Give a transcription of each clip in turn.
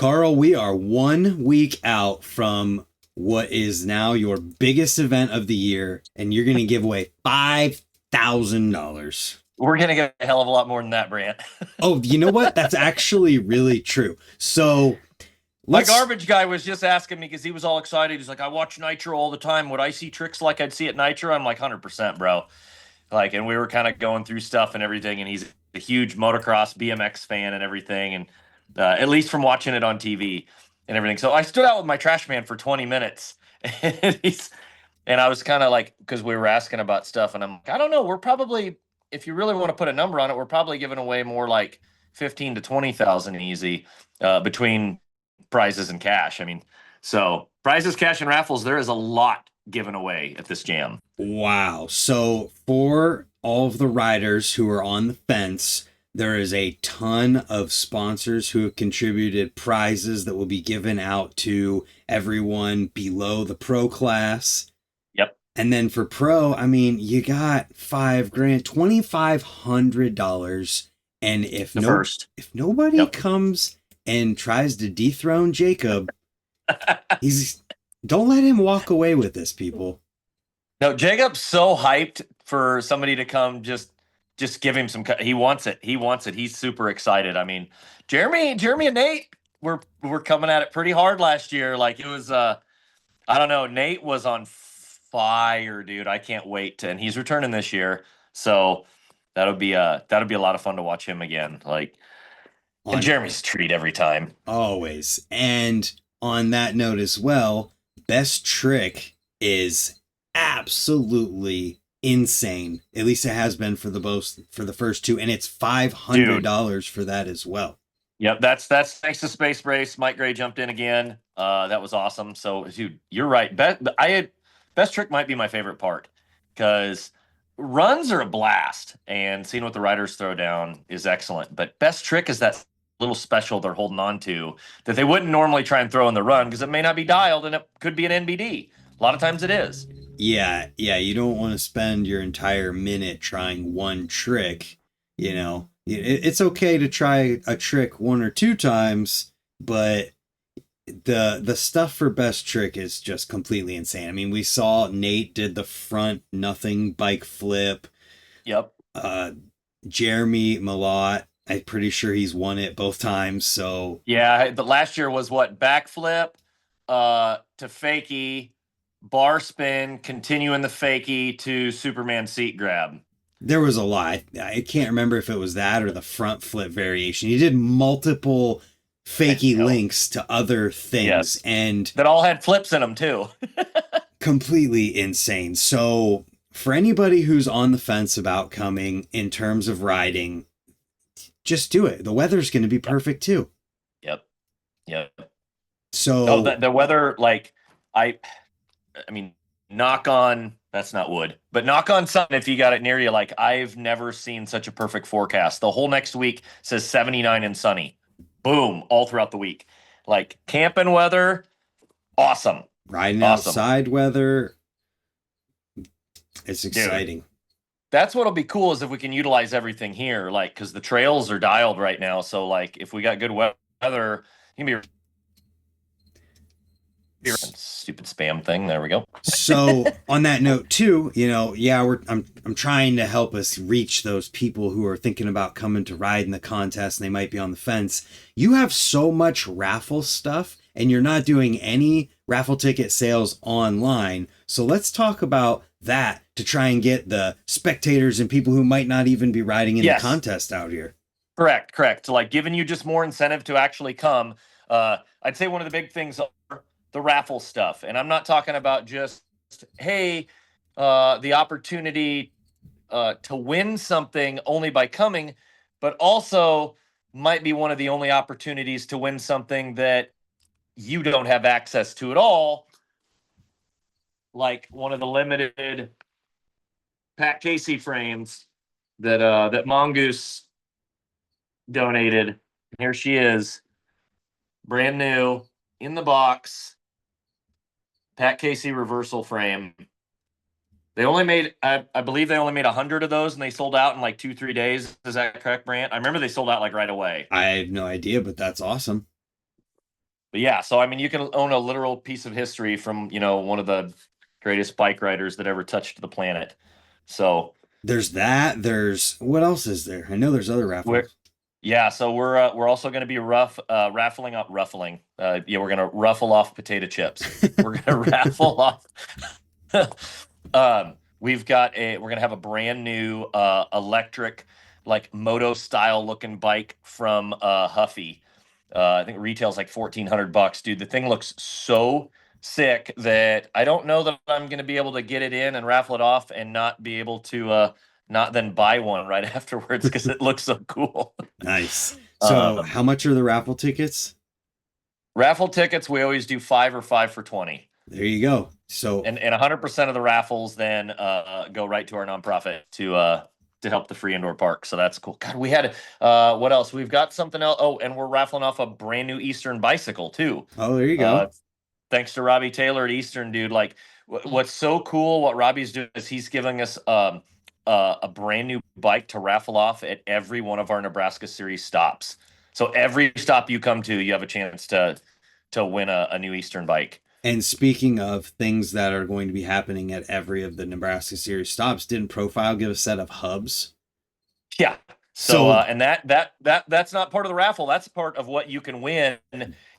Karl, we are 1 week out from what is now your biggest event of the year, and you're going to give away $5,000. We're going to get a hell of a lot more than that, Brant. Oh, you know what? That's actually really true. So My let's. garbage guy was just asking me because he was all excited. He's like, I watch Nitro all the time. Would I see tricks like I'd see at Nitro? I'm like, 100%, bro. Like, and we were kind of going through stuff and everything, and he's a huge motocross BMX fan and everything, and at least from watching it on TV and everything. So I stood out with my trash man for 20 minutes, and I was kind of like, because we were asking about stuff, and I'm like, I don't know, we're probably, if you really want to put a number on it, we're probably giving away more like 15 to 20,000 easy between prizes and cash. I mean, so prizes, cash, and raffles, there is a lot given away at this jam. Wow. So for all of the riders who are on the fence, there is a ton of sponsors who have contributed prizes that will be given out to everyone below the pro class. Yep. And then for pro, I mean, you got $5,000, $2,500. And if nobody Yep. comes and tries to dethrone Jacob, don't let him walk away with this, people. No, Jacob's so hyped for somebody to come just give him some. He wants it. He wants it. He's super excited. I mean, Jeremy and Nate were coming at it pretty hard last year. Like it was I don't know, Nate was on fire, dude. I can't wait and he's returning this year. So that'll be a lot of fun to watch him again. Like and Jeremy's a treat every time. Always. And on that note as well, Best Trick is absolutely insane. At least it has been for the first two, and it's $500 for that as well. Yep, that's thanks to Space Race. Mike Gray jumped in again. That was awesome. So, dude, you're right. Best Trick might be my favorite part because runs are a blast, and seeing what the riders throw down is excellent. But Best Trick is that little special they're holding on to that they wouldn't normally try and throw in the run because it may not be dialed and it could be an NBD. A lot of times it is. Yeah, you don't want to spend your entire minute trying one trick. It's okay to try a trick one or two times, but the stuff for Best Trick is just completely insane. I mean, we saw Nate did the front nothing bike flip. Yep. Jeremy Malott, I'm pretty sure he's won it both times. So yeah, the last year was what, backflip to fakie, bar spin, continuing the fakie to Superman seat grab. There was a lot. I can't remember if it was that or the front flip variation. He did multiple fakie links to other things, yes, and that all had flips in them too. Completely insane. So for anybody who's on the fence about coming in terms of riding, just do it. The weather's going to be perfect too. Yep. So the weather, like I mean, knock on, that's not wood, but knock on something if you got it near you. Like I've never seen such a perfect forecast. The whole next week says 79 and sunny. Boom, all throughout the week. Like camping weather, awesome. Riding outside weather, it's exciting. Dude, that's what'll be cool is if we can utilize everything here, like because the trails are dialed right now. So like if we got good weather, you can be stupid spam thing. There we go. So on that note too, I'm trying to help us reach those people who are thinking about coming to ride in the contest and they might be on the fence. You have so much raffle stuff and you're not doing any raffle ticket sales online. So let's talk about that to try and get the spectators and people who might not even be riding in the contest out here. Correct. So like giving you just more incentive to actually come. I'd say one of the big things are the raffle stuff. And I'm not talking about just, hey, the opportunity to win something only by coming, but also might be one of the only opportunities to win something that you don't have access to at all. Like one of the limited Pat Casey frames that Mongoose donated. Here she is, brand new in the box. Pat Casey reversal frame. They only made, I believe they only made 100 of those and they sold out in like 2-3 days. Is that correct, Brant? I remember they sold out like right away. I have no idea, but that's awesome. But yeah, so I mean, you can own a literal piece of history from, one of the greatest bike riders that ever touched the planet. So There's that. There's what else is there? I know there's other we're raffles. yeah, so we're also going to be raffling up ruffling. Yeah, we're going to ruffle off potato chips. We're going to raffle off. We're going to have a brand new electric, like moto style looking bike from Huffy. I think it retails like $1,400, dude. The thing looks so sick that I don't know that I'm going to be able to get it in and raffle it off and not be able to not then buy one right afterwards because it looks so cool. Nice. So, how much are the raffle tickets? Raffle tickets, we always do 5 or 5 for 20. There you go. So, And 100% of the raffles then go right to our nonprofit to help the free indoor park. So that's cool. God, we had what else? We've got something else. Oh, and we're raffling off a brand new Eastern bicycle too. oh, there you go. Thanks to Robbie Taylor at Eastern, dude. Like, what's so cool? What Robbie's doing is he's giving us a brand new bike to raffle off at every one of our Nebraska Series stops. So every stop you come to, you have a chance to win a new Eastern bike. And speaking of things that are going to be happening at every of the Nebraska Series stops, didn't Profile give a set of hubs? Yeah. So and that's not part of the raffle. That's part of what you can win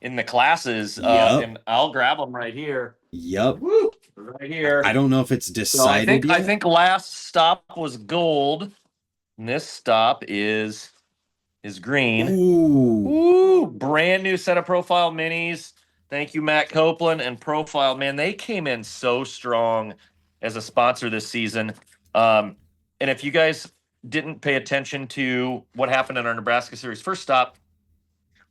in the classes. Yep. And I'll grab them right here. Yep. Woo, right here. I don't know if it's decided yet. I think last stop was gold. And this stop is green. Ooh, brand new set of Profile minis. Thank you, Matt Copeland and Profile. Man, they came in so strong as a sponsor this season. And if you guys didn't pay attention to what happened in our Nebraska Series first stop,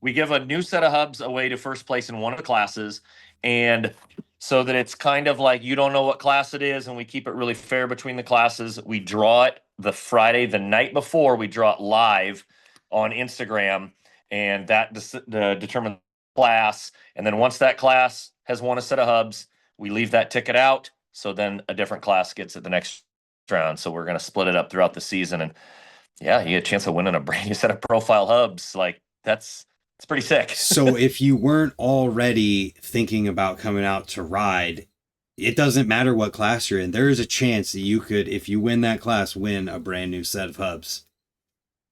we give a new set of hubs away to first place in one of the classes. And so that it's kind of like you don't know what class it is, and we keep it really fair between the classes. We draw it the Friday, the night before, we draw it live on Instagram, and that determines class. And then once that class has won a set of hubs, we leave that ticket out. So then a different class gets it the next round. So we're going to split it up throughout the season. And yeah, you get a chance of winning a brand new set of Profile hubs. Like it's pretty sick. So if you weren't already thinking about coming out to ride, it doesn't matter what class you're in. There is a chance that you could, if you win that class, win a brand new set of hubs.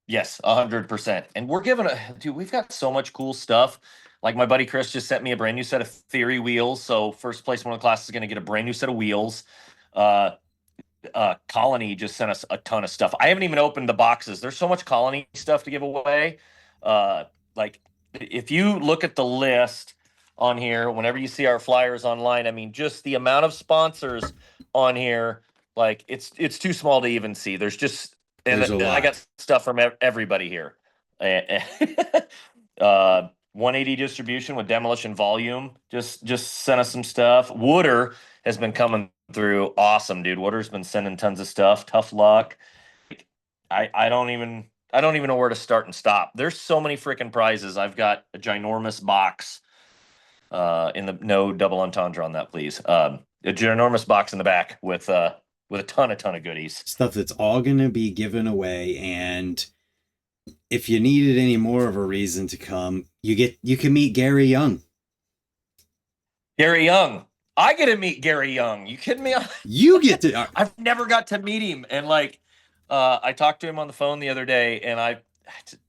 Yes, 100%. And we're giving dude, we've got so much cool stuff. Like my buddy Chris just sent me a brand new set of Theory wheels. So first place one of the classes is going to get a brand new set of wheels. Colony just sent us a ton of stuff. I haven't even opened the boxes. There's so much Colony stuff to give away. Like if you look at the list on here, whenever you see our flyers online, I mean, just the amount of sponsors on here, like it's too small to even see. There's just, and I got stuff from everybody here. 180 distribution with Demolition Volume just sent us some stuff. Wooder has been coming through awesome, dude. Wooder's been sending tons of stuff. Tough luck. I don't even know where to start and stop. There's so many freaking prizes. I've got a ginormous box in the no double entendre on that, please. A ginormous box in the back with a ton of goodies. Stuff that's all going to be given away. And if you needed any more of a reason to come, you can meet Gary Young. Gary Young. I get to meet Gary Young. You kidding me? You get to. I've never got to meet him. And like, I talked to him on the phone the other day, and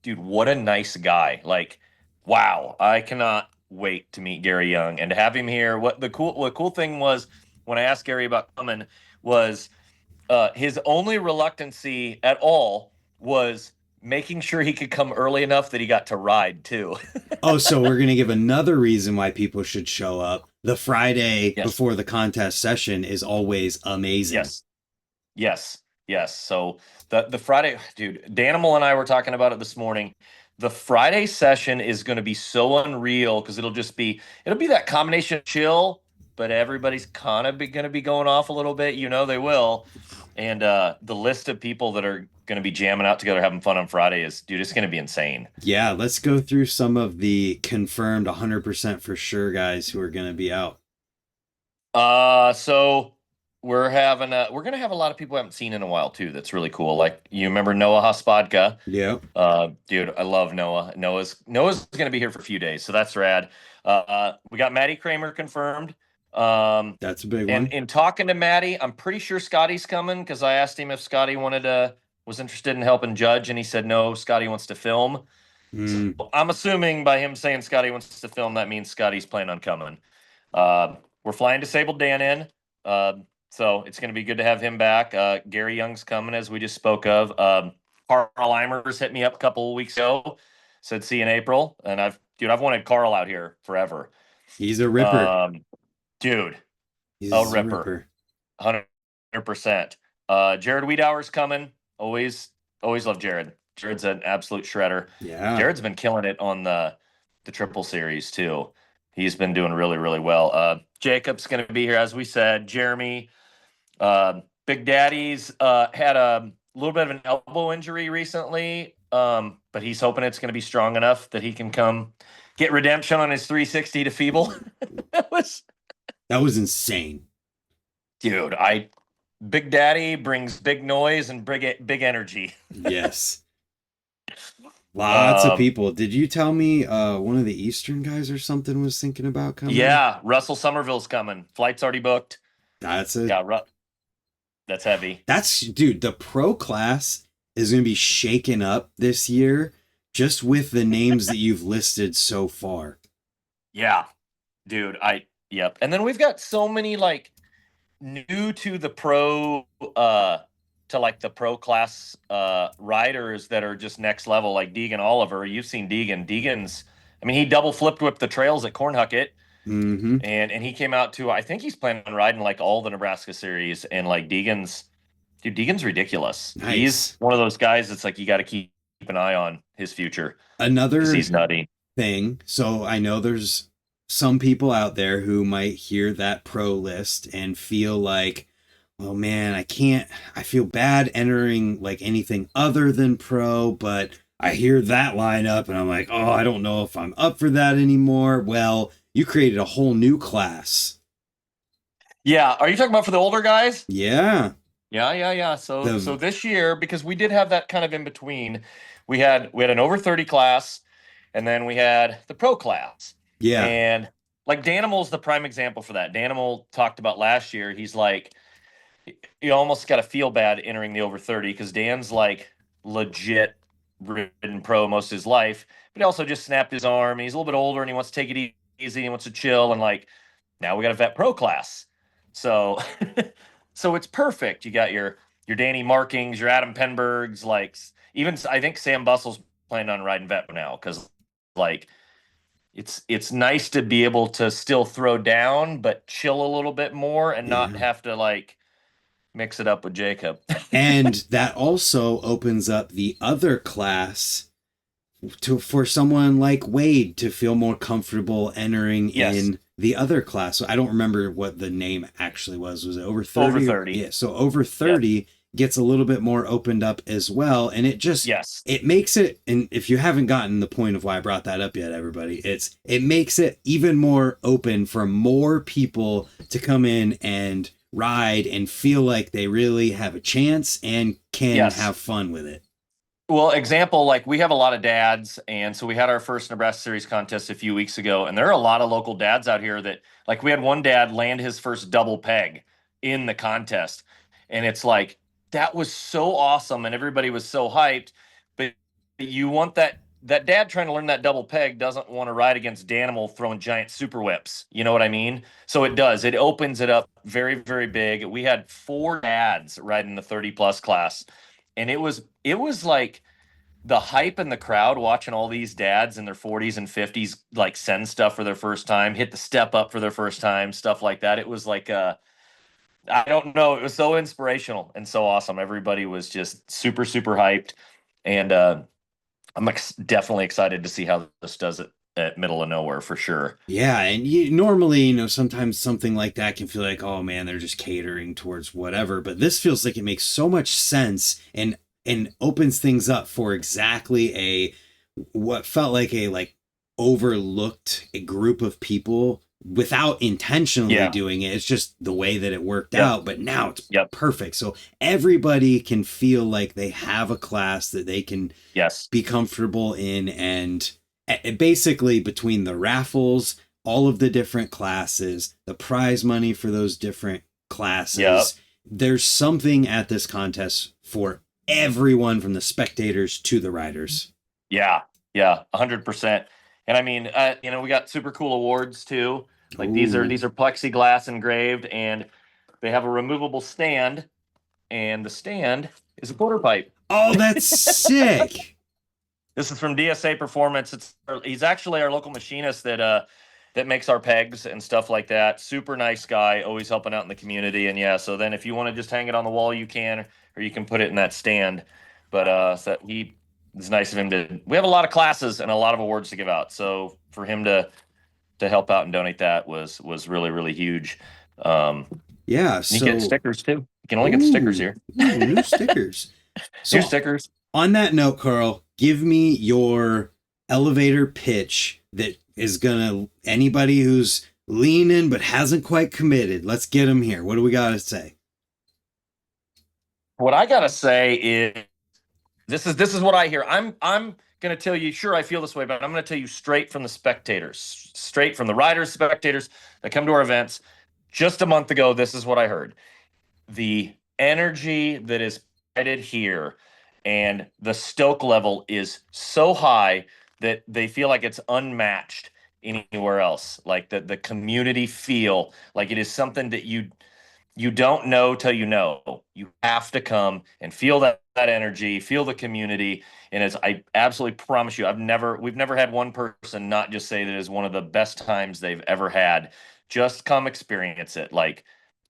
dude, what a nice guy. Like, wow. I cannot wait to meet Gary Young and to have him here. What cool thing was when I asked Gary about coming was his only reluctancy at all was making sure he could come early enough that he got to ride too. Oh, so we're going to give another reason why people should show up. The Friday before the contest session is always amazing. Yes. So the Friday, dude, Danimal and I were talking about it this morning. The Friday session is going to be so unreal because it'll be that combination of chill, but everybody's kind of going to be going off a little bit. You know, they will. And the list of people that are going to be jamming out together, having fun on Friday it's going to be insane. Yeah, let's go through some of the confirmed 100% for sure guys who are going to be out. So we're gonna have a lot of people I haven't seen in a while too. That's really cool. Like you remember Noah Hospodka? Yeah. Dude, I love Noah. Noah's gonna be here for a few days, so that's rad. We got Maddie Kramer confirmed. That's a big And one. in talking to Maddie, I'm pretty sure Scotty's coming because I asked him if Scotty was interested in helping judge, and he said no. Scotty wants to film. So Mm. I'm assuming by him saying Scotty wants to film, that means Scotty's planning on coming. We're flying Disabled Dan in. So it's going to be good to have him back. Gary Young's coming, as we just spoke of. Karl Eimers hit me up a couple of weeks ago, said see you in April. And I've wanted Karl out here forever. He's a ripper. Dude, He's a a ripper. ripper. 100%. Jared Wiedauer's coming. Always love Jared. Jared's an absolute shredder. Yeah. Jared's been killing it on the triple series too. He's been doing really, really well. Jacob's going to be here, as we said. Jeremy, Big Daddy's had a little bit of an elbow injury recently, but he's hoping it's going to be strong enough that he can come get redemption on his 360 to Feeble. That was insane, dude. Big Daddy brings big noise and big energy. Yes. Lots of people. Did you tell me one of the Eastern guys or something was thinking about coming? Yeah, Russell Somerville's coming. Flight's already booked. That's it. Yeah, that's heavy. Dude, the pro class is going to be shaken up this year just with the names that you've listed so far. Yeah, dude. Yep. And then we've got so many like new to the pro to like the pro class riders that are just next level, like Deegan Oliver. You've seen Deegan's, I mean, he double flipped whipped the trails at Cornhucket. Mm-hmm. And he came out to, I think he's planning on riding like all the Nebraska series, and like Deegan's ridiculous. Nice. He's one of those guys that's like you got to keep an eye on his future. Another he's nutty thing. So I know there's some people out there who might hear that pro list and feel like, oh man, I feel bad entering like anything other than pro, but I hear that lineup and I'm like, oh, I don't know if I'm up for that anymore. Well, you created a whole new class. Yeah. Are you talking about for the older guys? Yeah. Yeah. So this year, because we did have that kind of in between, we had an over 30 class, and then we had the pro class. Yeah. And like Danimal's the prime example for that. Danimal talked about last year. He's like, you almost got to feel bad entering the over 30 because Dan's like legit ridden pro most of his life, but he also just snapped his arm. And he's a little bit older and he wants to take it easy. He wants to chill. And like, now we got a vet pro class. So, so it's perfect. You got your Danny Markings, your Adam Penbergs, like even I think Sam Bustle's planning on riding vet now because like it's nice to be able to still throw down but chill a little bit more and not have to like mix it up with Jacob. And that also opens up the other class for someone like Wade to feel more comfortable entering in the other class. So I don't remember what the name actually was. Was it over 30? Over 30. Yeah. So over 30 gets a little bit more opened up as well. And it just, it makes it, and if you haven't gotten the point of why I brought that up yet, everybody, it makes it even more open for more people to come in and ride and feel like they really have a chance and can have fun with it. Well, example, like we have a lot of dads, and so we had our first Nebraska Series contest a few weeks ago, and there are a lot of local dads out here that, like, we had one dad land his first double peg in the contest, and it's like, that was so awesome, and everybody was so hyped, but you want that dad trying to learn that double peg doesn't want to ride against Danimal throwing giant super whips. You know what I mean? So it does. It opens it up very, very big. We had 4 dads riding the 30-plus class, and it was like the hype in the crowd watching all these dads in their 40s and 50s like send stuff for their first time, hit the step up for their first time, stuff like that. It was like I don't know. It was so inspirational and so awesome. Everybody was just super, super hyped. And I'm definitely excited to see how this does it at Middle of Nowhere for sure. Yeah. And normally, sometimes something like that can feel like, oh man, they're just catering towards whatever. But this feels like it makes so much sense and opens things up for exactly what felt like a overlooked group of people without intentionally Yeah. doing it. It's just the way that it worked Yep. out. But now it's Yep. perfect. So everybody can feel like they have a class that they can Yes. be comfortable in. And basically, between the raffles, all of the different classes, the prize money for those different classes, Yep. there's something at this contest for everyone from the spectators to the riders. Yeah. Yeah. 100%. And I mean, we got super cool awards too. Like Ooh. these are plexiglass engraved, and they have a removable stand, and the stand is a quarter pipe. Oh, that's sick. This is from DSA Performance. He's actually our local machinist that makes our pegs and stuff like that. Super nice guy, always helping out in the community. And yeah, so then if you want to just hang it on the wall, you can, or you can put it in that stand. But so it's nice of him to. We have a lot of classes and a lot of awards to give out. So for him to help out and donate that was really really huge. Yeah. You get So, stickers too. You can only get stickers here. New stickers. So, New stickers. on that note, Karl, give me your elevator pitch that is gonna anybody who's leaning but hasn't quite committed. Let's get them here. What do we got to say? What I gotta say is this is what I hear. I'm gonna tell you. Sure, I feel this way, but I'm gonna tell you straight from the spectators, straight from the riders, spectators that come to our events. Just a month ago, this is what I heard. The energy that is provided here and the stoke level is so high that they feel like it's unmatched anywhere else. Like the community feel like it is something that you don't know till you know. You have to come and feel that energy, feel the community. And as I absolutely promise you, we've never had one person not just say that it is one of the best times they've ever had. Just come experience it. Like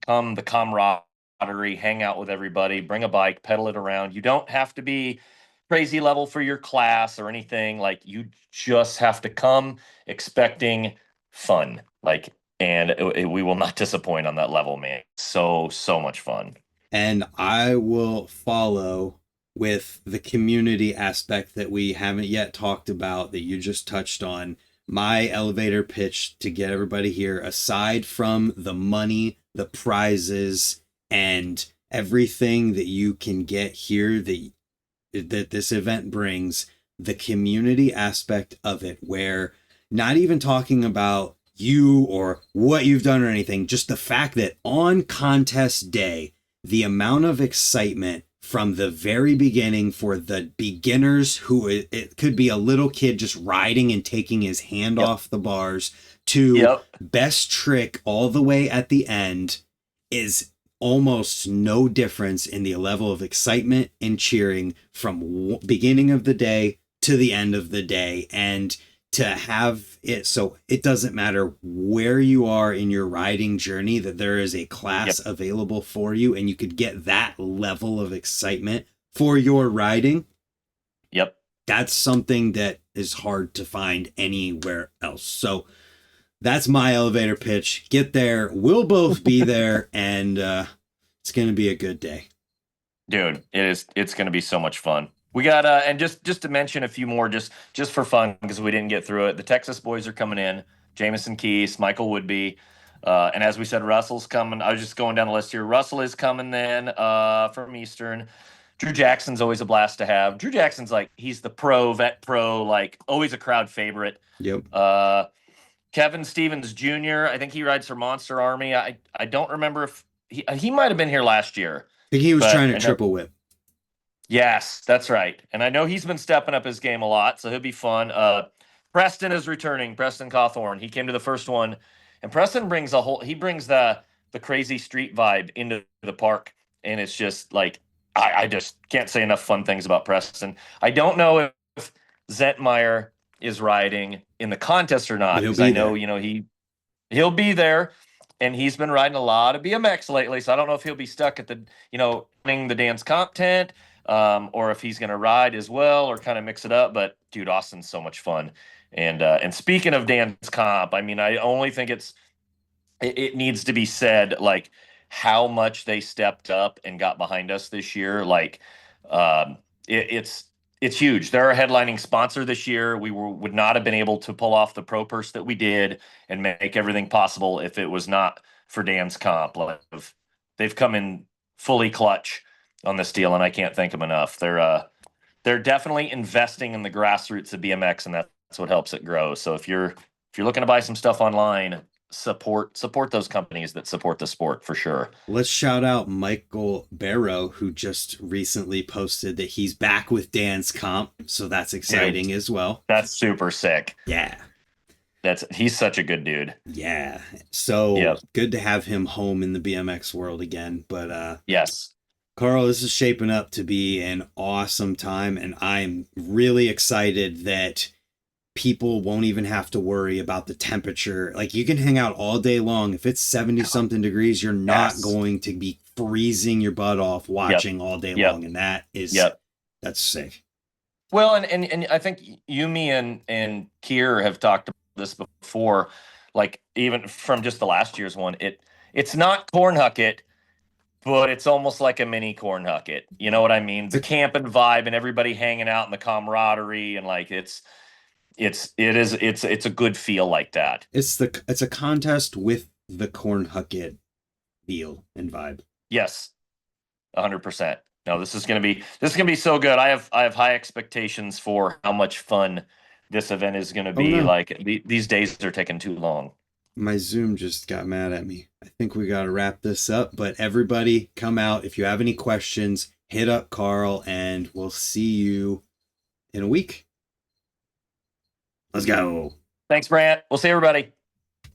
come the camaraderie, hang out with everybody, bring a bike, pedal it around. You don't have to be crazy level for your class or anything. Like you just have to come expecting fun. Like and we will not disappoint on that level, man. So much fun. And I will follow with the community aspect that we haven't yet talked about that you just touched on. My elevator pitch to get everybody here, aside from the money, the prizes, and everything that you can get here that this event brings, the community aspect of it, where not even talking about you or what you've done or anything, just the fact that on contest day, the amount of excitement from the very beginning for the beginners who it could be a little kid just riding and taking his hand off the bars to best trick all the way at the end is almost no difference in the level of excitement and cheering from beginning of the day to the end of the day. And to have it so it doesn't matter where you are in your riding journey, that there is a class available for you and you could get that level of excitement for your riding. Yep. That's something that is hard to find anywhere else. So that's my elevator pitch. Get there. We'll both be there, and it's going to be a good day. Dude, it's going to be so much fun. We got and just to mention a few more just for fun because we didn't get through it. The Texas boys are coming in. Jameson Keese, Michael Woodby, and as we said, Russell's coming. I was just going down the list here. Russell is coming then from Eastern. Drew Jackson's always a blast to have. Drew Jackson's like he's the vet pro, like always a crowd favorite. Yep. Kevin Stevens Jr. I think he rides for Monster Army. I don't remember if he might have been here last year. I think he was trying to triple whip. Yes, that's right. And I know he's been stepping up his game a lot, so he'll be fun. Preston is returning. Preston Cawthorn. He came to the first one, and Preston brings the crazy street vibe into the park, and it's just like I just can't say enough fun things about Preston. I don't know if Zentmeyer is riding in the contest or not, because I know he'll be there. And he's been riding a lot of BMX lately, so I don't know if he'll be stuck at the running the dance comp tent, or if he's going to ride as well, or kind of mix it up. But dude, Austin's so much fun. And speaking of dance comp, I mean, I only think it needs to be said like how much they stepped up and got behind us this year. Like it's It's huge. They're a headlining sponsor this year. Would not have been able to pull off the pro purse that we did and make everything possible if it was not for Dan's Comp. Like, they've come in fully clutch on this deal, and I can't thank them enough. They're definitely investing in the grassroots of BMX, and that's what helps it grow. So if you're looking to buy some stuff online, support those companies that support the sport for sure. Let's shout out Michael Barrow, who just recently posted that he's back with Dan's Comp, so that's exciting as well. That's super sick. Yeah. He's such a good dude. Yeah. So good to have him home in the BMX world again. But yes. Karl, this is shaping up to be an awesome time, and I'm really excited that people won't even have to worry about the temperature. Like, you can hang out all day long. If it's 70 something degrees, you're not going to be freezing your butt off watching all day long. And that is, that's sick. Well, and I think Yumi and Kier have talked about this before, like even from just the last year's one, it's not Cornhucket, but it's almost like a mini Cornhucket. You know what I mean? The camping vibe and everybody hanging out and the camaraderie, and like it's a good feel like that. It's a contest with the Cornhucket feel and vibe. Yes, 100%. No, this is gonna be so good. I have high expectations for how much fun this event is gonna be. Like these days are taking too long. My Zoom just got mad at me. I think we got to wrap this up, but everybody come out. If you have any questions, hit up Karl, and we'll see you in a week. Let's go. Thanks, Brant. We'll see everybody.